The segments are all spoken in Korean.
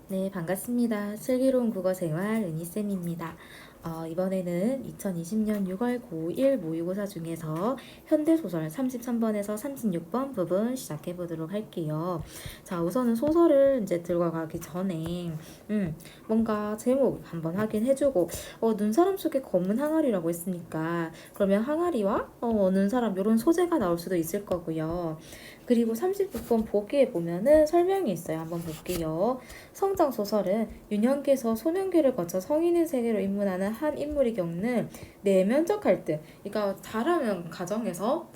네, 반갑습니다. 슬기로운 국어생활 은희쌤입니다. 이번에는 2020년 6월 고1 모의고사 중에서 현대소설 33번에서 36번 부분 시작해 보도록 할게요. 자, 우선은 소설을 이제 들어가기 전에 뭔가 제목 한번 확인해주고 눈사람 속에 검은 항아리라고 했으니까 그러면 항아리와 눈사람 이런 소재가 나올 수도 있을 거고요. 그리고 36번 보기에 보면은 설명이 있어요. 한번 볼게요. 성장 소설은 유년기에서 소년기를 거쳐 성인의 세계로 입문하는 한 인물이 겪는 내면적 갈등, 그러니까 자라는 과정에서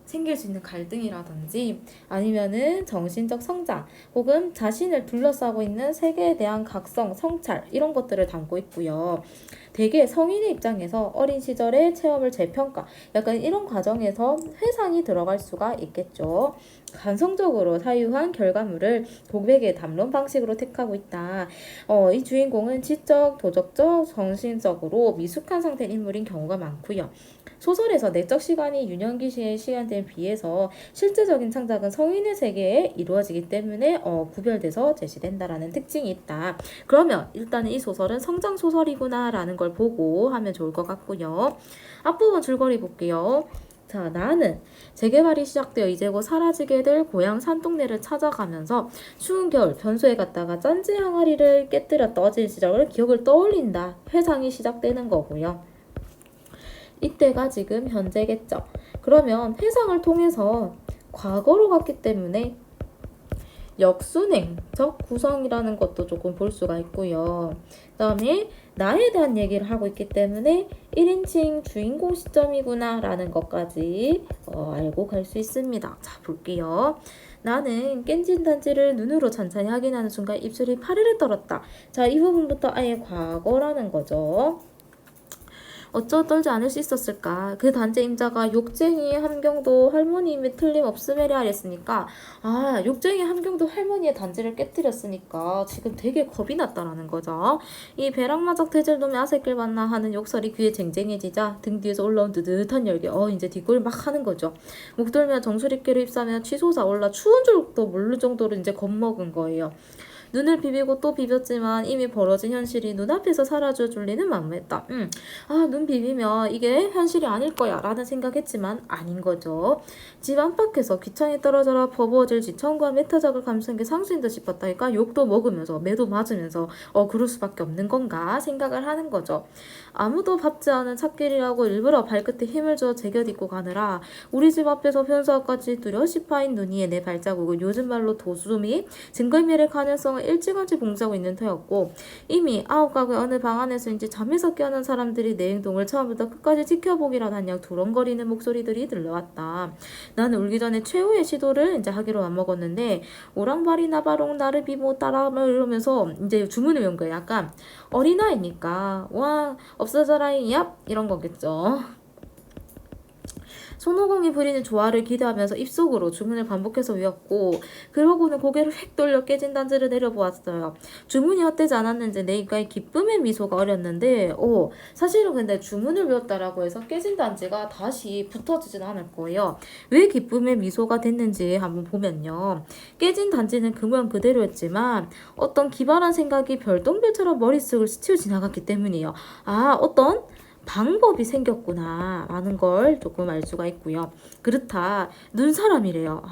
생길 수 있는 갈등이라든지 아니면은 정신적 성장 혹은 자신을 둘러싸고 있는 세계에 대한 각성, 성찰 이런 것들을 담고 있고요. 대개 성인의 입장에서 어린 시절의 체험을 재평가, 약간 이런 과정에서 회상이 들어갈 수가 있겠죠. 감성적으로 사유한 결과물을 독백의 담론 방식으로 택하고 있다. 이 주인공은 지적, 도덕적, 정신적으로 미숙한 상태의 인물인 경우가 많고요. 소설에서 내적 시간이 유년기 시의 시간대에 비해서 실제적인 창작은 성인의 세계에 이루어지기 때문에 구별돼서 제시된다라는 특징이 있다. 그러면 일단은 이 소설은 성장 소설이구나 라는 걸 보고 하면 좋을 것 같고요. 앞부분 줄거리 볼게요. 자, 나는 재개발이 시작되어 이제 곧 사라지게 될 고향 산동네를 찾아가면서 추운 겨울 변소에 갔다가 짠지 항아리를 깨뜨렸다 어진 시절을 기억을 떠올린다. 회상이 시작되는 거고요. 이때가 지금 현재겠죠. 그러면 회상을 통해서 과거로 갔기 때문에 역순행적 구성이라는 것도 조금 볼 수가 있고요. 그 다음에 나에 대한 얘기를 하고 있기 때문에 1인칭 주인공 시점이구나 라는 것까지 알고 갈 수 있습니다. 자, 볼게요. 나는 깬진 단지를 눈으로 찬찬히 확인하는 순간 입술이 파르르 떨었다. 자, 이 부분부터 아예 과거라는 거죠. 어쩌 떨지 않을 수 있었을까? 그 단체 임자가 욕쟁이 함경도 할머니임에 틀림없음에리 하랬으니까 욕쟁이 함경도 할머니의 단지를 깨뜨렸으니까 지금 되게 겁이 났다라는 거죠. 이 배락마적 태질놈의 아새끼를 만나 하는 욕설이 귀에 쟁쟁해지자 등 뒤에서 올라온 뜨뜻한 열기 이제 뒷골 막 하는 거죠. 목 돌며 정수리께로 ip사하며 취소사 올라 추운 줄도 모를 정도로 이제 겁먹은 거예요. 눈을 비비고 또 비볐지만 이미 벌어진 현실이 눈앞에서 사라져 줄 리는 만무했다. 눈 비비면 이게 현실이 아닐 거야 라는 생각했지만 아닌 거죠. 집 안팎에서 귀창에 떨어져라 버거워질 지천과 메타작을 감싼 게 상수인 듯 싶었다니까 욕도 먹으면서 매도 맞으면서 그럴 수밖에 없는 건가 생각을 하는 거죠. 아무도 밟지 않은 찻길이라고 일부러 발끝에 힘을 줘 제껴딛고 가느라 우리 집 앞에서 변수아까지 뚜렷이 파인 눈 위에 내 발자국은 요즘 말로 도수미 증거인멸의 가능성을 일찌감치 봉사하고 있는 터였고 이미 아홉 가구의 어느 방 안에서인지 잠에서 깨어난 사람들이 내 행동을 처음부터 끝까지 지켜보기라도 한양 두렁거리는 목소리들이 들려왔다. 나는 울기 전에 최후의 시도를 이제 하기로 맘먹었는데 오랑바리 나바롱 나르비모 따라며 이러면서 이제 주문을 외운 거예요. 약간 어린아이니까 와 없어져라잉 얍 이런 거겠죠. 손오공이 부리는 조화를 기대하면서 입속으로 주문을 반복해서 외웠고 그러고는 고개를 휙 돌려 깨진 단지를 내려보았어요. 주문이 헛되지 않았는지 내 입가에 기쁨의 미소가 어렸는데 사실은 근데 주문을 외웠다라고 해서 깨진 단지가 다시 붙어지진 않을 거예요. 왜 기쁨의 미소가 됐는지 한번 보면요. 깨진 단지는 그 모양 그대로였지만 어떤 기발한 생각이 별똥별처럼 머릿속을 스치고 지나갔기 때문이에요. 어떤 방법이 생겼구나 라는 걸 조금 알 수가 있고요. 그렇다. 눈사람이래요.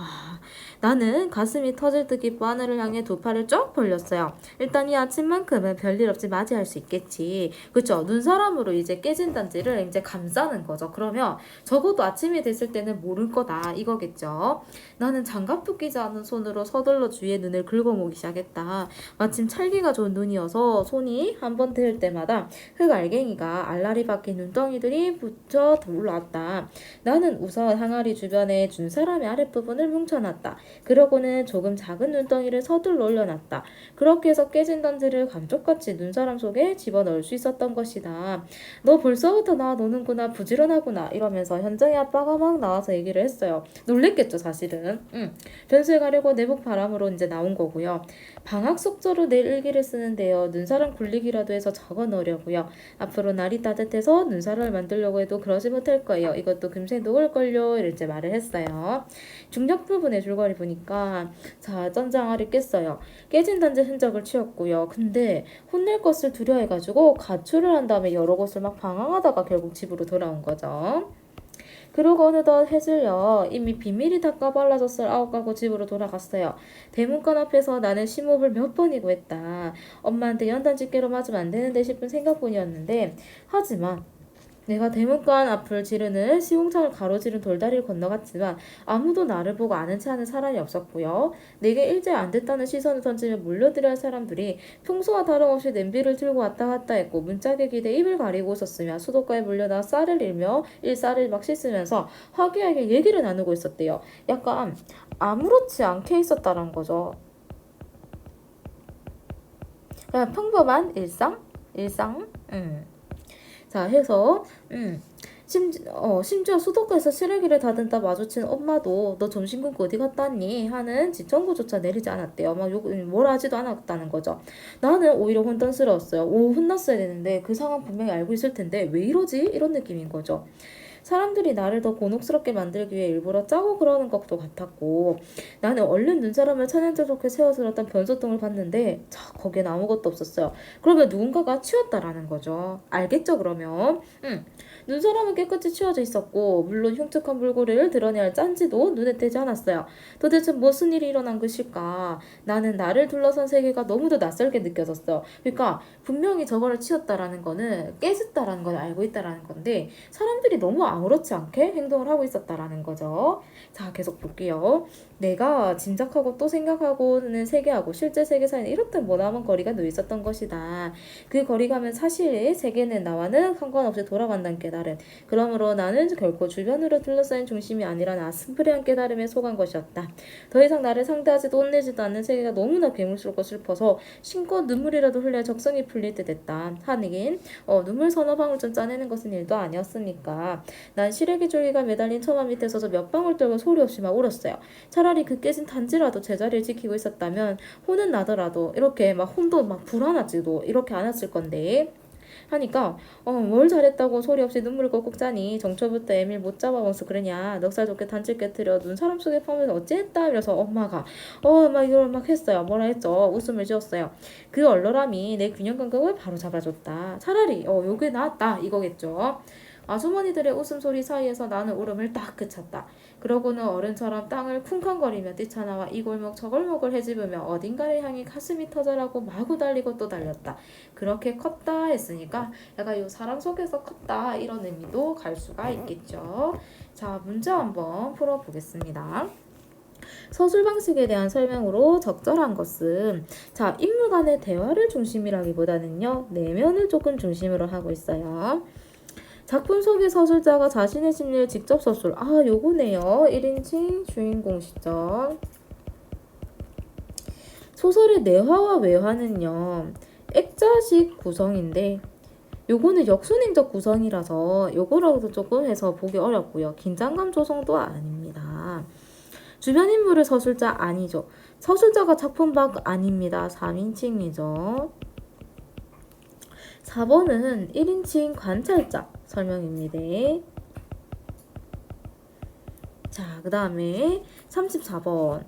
나는 가슴이 터질 듯 기뻐 하늘을 향해 두 팔을 쫙 벌렸어요. 일단 이 아침만큼은 별일 없이 맞이할 수 있겠지. 그쵸? 눈사람으로 이제 깨진 단지를 이제 감싸는 거죠. 그러면 적어도 아침이 됐을 때는 모를 거다 이거겠죠. 나는 장갑도 끼지 않은 손으로 서둘러 주위의 눈을 긁어모기 시작했다. 마침 찰기가 좋은 눈이어서 손이 한번 닿을 때마다 흙알갱이가 알라리 박힌 눈덩이들이 붙여 올라왔다. 나는 우선 항아리 주변에 준 사람의 아랫부분을 뭉쳐놨다. 그러고는 조금 작은 눈덩이를 서둘러 올려놨다. 그렇게 해서 깨진 단지를 감쪽같이 눈사람 속에 집어넣을 수 있었던 것이다. 너 벌써부터 나 노는구나 부지런하구나 이러면서 현정이 아빠가 막 나와서 얘기를 했어요. 놀랬겠죠 사실은. 변수에 가려고 내복 바람으로 이제 나온 거고요. 방학 속조로 낼 일기를 쓰는데요. 눈사람 굴리기라도 해서 적어 놓으려고요. 앞으로 날이 따뜻해서 눈사람을 만들려고 해도 그러지 못할 거예요. 이것도 금세 녹을걸요. 이렇게 말을 했어요. 중력 부분의 줄거리 보니까 자, 쩐장아리 깼어요. 깨진 단지 흔적을 치웠고요. 근데 혼낼 것을 두려워해가지고 가출을 한 다음에 여러 곳을 막 방황하다가 결국 집으로 돌아온 거죠. 그러고 어느덧 해질려 이미 비밀이 다 까발라졌을 아웃가고 집으로 돌아갔어요. 대문간 앞에서 나는 심호흡을 몇 번이고 했다. 엄마한테 연단 집게로 맞으면 안 되는데 싶은 생각뿐이었는데 하지만 내가 대문간 앞을 지르는 시궁창을 가로지른 돌다리를 건너갔지만 아무도 나를 보고 아는 체 하는 사람이 없었고요. 내게 일제 안 됐다는 시선을 던지며 몰려들어야 할 사람들이 평소와 다름없이 냄비를 들고 왔다 갔다 했고 문짝에 기대 입을 가리고 있었으며 수도가에 몰려나 쌀을 일며 쌀을 막 씻으면서 화기애애하게 얘기를 나누고 있었대요. 약간 아무렇지 않게 있었다는 거죠. 그냥 평범한 일상. 자, 해서 심지어 수도가에서 시래기를 다듬다 마주친 엄마도 너 점심 굶고 어디 갔다 왔니? 하는 지청구조차 내리지 않았대요. 막 뭐라 하지도 않았다는 거죠. 나는 오히려 혼돈스러웠어요. 혼났어야 되는데 그 상황 분명히 알고 있을 텐데 왜 이러지? 이런 느낌인 거죠. 사람들이 나를 더 곤혹스럽게 만들기 위해 일부러 짜고 그러는 것도 같았고 나는 얼른 눈사람을 천연저렇게 세워들었던 변소통을 봤는데 거기엔 아무것도 없었어요. 그러면 누군가가 치웠다라는 거죠. 알겠죠 그러면? 눈사람은 깨끗이 치워져 있었고 물론 흉측한 물고리를 드러내야 할 짠지도 눈에 띄지 않았어요. 도대체 무슨 일이 일어난 것일까? 나는 나를 둘러싼 세계가 너무도 낯설게 느껴졌어요. 그러니까 분명히 저거를 치웠다라는 거는 깨졌다라는 걸 알고 있다라는 건데 사람들이 너무 아무렇지 않게 행동을 하고 있었다라는 거죠. 자, 계속 볼게요. 내가 짐작하고 또 생각하고는 세계하고 실제 세계 사이는 이렇듯 머나먼 거리가 놓여 있었던 것이다. 그 거리감은 사실 세계는 나와는 상관없이 돌아간다는 깨달음. 그러므로 나는 결코 주변으로 둘러싸인 중심이 아니라 아스프리한 깨달음에 속한 것이었다. 더 이상 나를 상대하지도 혼내지도 않는 세계가 너무나 괴물스럽고 슬퍼서 신껏 눈물이라도 흘려 적성이 풀릴 듯 했다. 하긴 눈물 서너 방울 좀 짜내는 것은 일도 아니었으니까. 난 시래기 줄기가 매달린 처마 밑에 서서 몇 방울 떨고 소리 없이 막 울었어요. 차라리 그 깨진 단지라도 제자리를 지키고 있었다면 혼은 나더라도 이렇게 막 혼도 막 불안하지도 이렇게 안 했을 건데 하니까 뭘 잘했다고 소리 없이 눈물을 꼭꼭 짜니 정초부터 애밀 못 잡아먹어서 그러냐 넉살 좋게 단질 깨뜨려 눈 사람 속에 파면 어찌했다 이래서 엄마가 막 이걸 막 했어요. 뭐라 했죠. 웃음을 지었어요. 그 얼얼함이 내 균형 감각을 바로 잡아줬다. 차라리 요게 낫다 이거겠죠. 아주머니들의 웃음소리 사이에서 나는 울음을 딱 그쳤다. 그러고는 어른처럼 땅을 쿵쾅거리며 뛰쳐나와 이 골목 저 골목을 헤집으며 어딘가를 향해 가슴이 터져라고 마구 달리고 또 달렸다. 그렇게 컸다 했으니까 약간 요 사람 속에서 컸다 이런 의미도 갈 수가 있겠죠. 자, 문제 한번 풀어보겠습니다. 서술 방식에 대한 설명으로 적절한 것은 자, 인물 간의 대화를 중심이라기보다는요. 내면을 조금 중심으로 하고 있어요. 작품 속의 서술자가 자신의 심리를 직접 서술. 요거네요. 1인칭 주인공 시점. 소설의 내화와 외화는요. 액자식 구성인데 요거는 역순행적 구성이라서 요거라고도 조금 해서 보기 어렵고요. 긴장감 조성도 아닙니다. 주변 인물의 서술자 아니죠. 서술자가 작품 밖 아닙니다. 3인칭이죠. 4번은 1인칭 관찰자 설명입니다. 자, 그 다음에 34번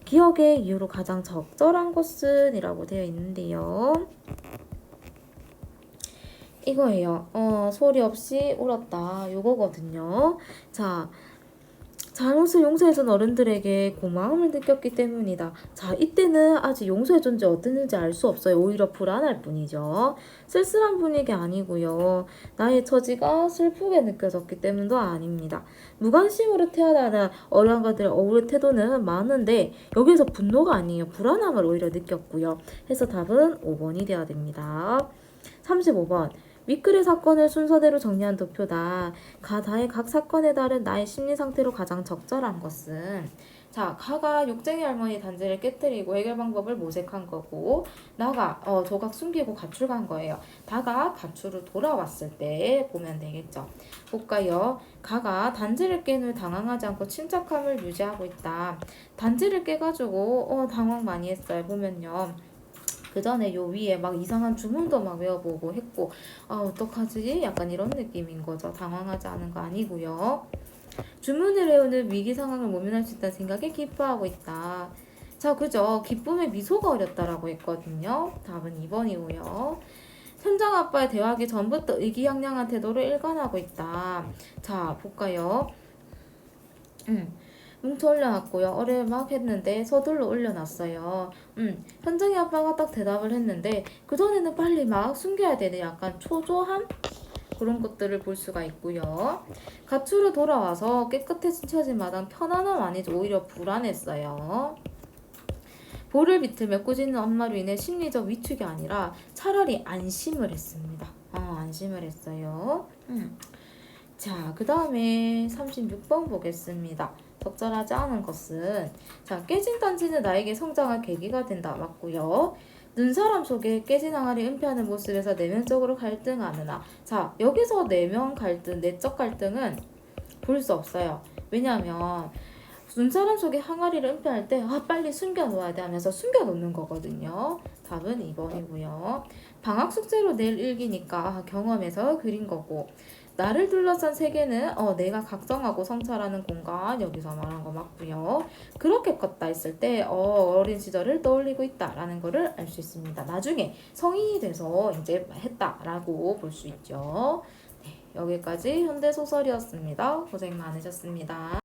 기억의 이유로 가장 적절한 것은 이라고 되어 있는데요. 이거예요. 소리 없이 울었다. 요거거든요. 자, 잘못을 용서해준 어른들에게 고마움을 느꼈기 때문이다. 자, 이때는 아직 용서의 존재 어땠는지 알 수 없어요. 오히려 불안할 뿐이죠. 쓸쓸한 분위기 아니고요. 나의 처지가 슬프게 느껴졌기 때문도 아닙니다. 무관심으로 태어나는 어른들의 어울의 태도는 많은데 여기에서 분노가 아니에요. 불안함을 오히려 느꼈고요. 해서 답은 5번이 되어야 됩니다. 35번 윗글의 사건을 순서대로 정리한 도표다. 가다의 각 사건에 따른 나의 심리 상태로 가장 적절한 것은 자, 가가 욕쟁이 할머니 단지를 깨뜨리고 해결 방법을 모색한 거고, 나가 조각 숨기고 가출 간 거예요. 다가 가출을 돌아왔을 때 보면 되겠죠. 볼까요? 가가 단지를 깬 후 당황하지 않고 침착함을 유지하고 있다. 단지를 깨가지고 당황 많이 했어요. 보면요. 그 전에 요 위에 막 이상한 주문도 막 외워보고 했고, 어떡하지? 약간 이런 느낌인 거죠. 당황하지 않은 거 아니고요. 주문을 외우는 위기 상황을 모면할 수 있다는 생각에 기뻐하고 있다. 자, 그죠? 기쁨에 미소가 어렸다라고 했거든요. 답은 2번이고요. 현장 아빠의 대화하기 전부터 의기양양한 태도를 일관하고 있다. 자, 볼까요? 뭉쳐 올려놨고요. 어뢰 막 했는데 서둘러 올려놨어요. 현장의 아빠가 딱 대답을 했는데 그전에는 빨리 막 숨겨야 되는 약간 초조함? 그런 것들을 볼 수가 있고요. 가출을 돌아와서 깨끗해진 처진 마당 편안함 아니죠. 오히려 불안했어요. 볼을 비틀며 꾸짖는 엄마로 인해 심리적 위축이 아니라 차라리 안심을 했습니다. 안심을 했어요. 자, 그 다음에 36번 보겠습니다. 적절하지 않은 것은 자, 깨진 단지는 나에게 성장할 계기가 된다. 맞고요. 눈사람 속에 깨진 항아리 은폐하는 모습에서 내면적으로 갈등하느나 자, 여기서 내면 갈등, 내적 갈등은 볼 수 없어요. 왜냐하면 눈사람 속에 항아리를 은폐할 때 빨리 숨겨놓아야 돼 하면서 숨겨놓는 거거든요. 답은 2번이고요. 방학 숙제로 낼 일기니까 경험에서 그린 거고 나를 둘러싼 세계는 내가 각성하고 성찰하는 공간 여기서 말한 거 맞고요. 그렇게 컸다 했을 때 어린 시절을 떠올리고 있다라는 거를 알 수 있습니다. 나중에 성인이 돼서 이제 했다라고 볼 수 있죠. 네, 여기까지 현대소설이었습니다. 고생 많으셨습니다.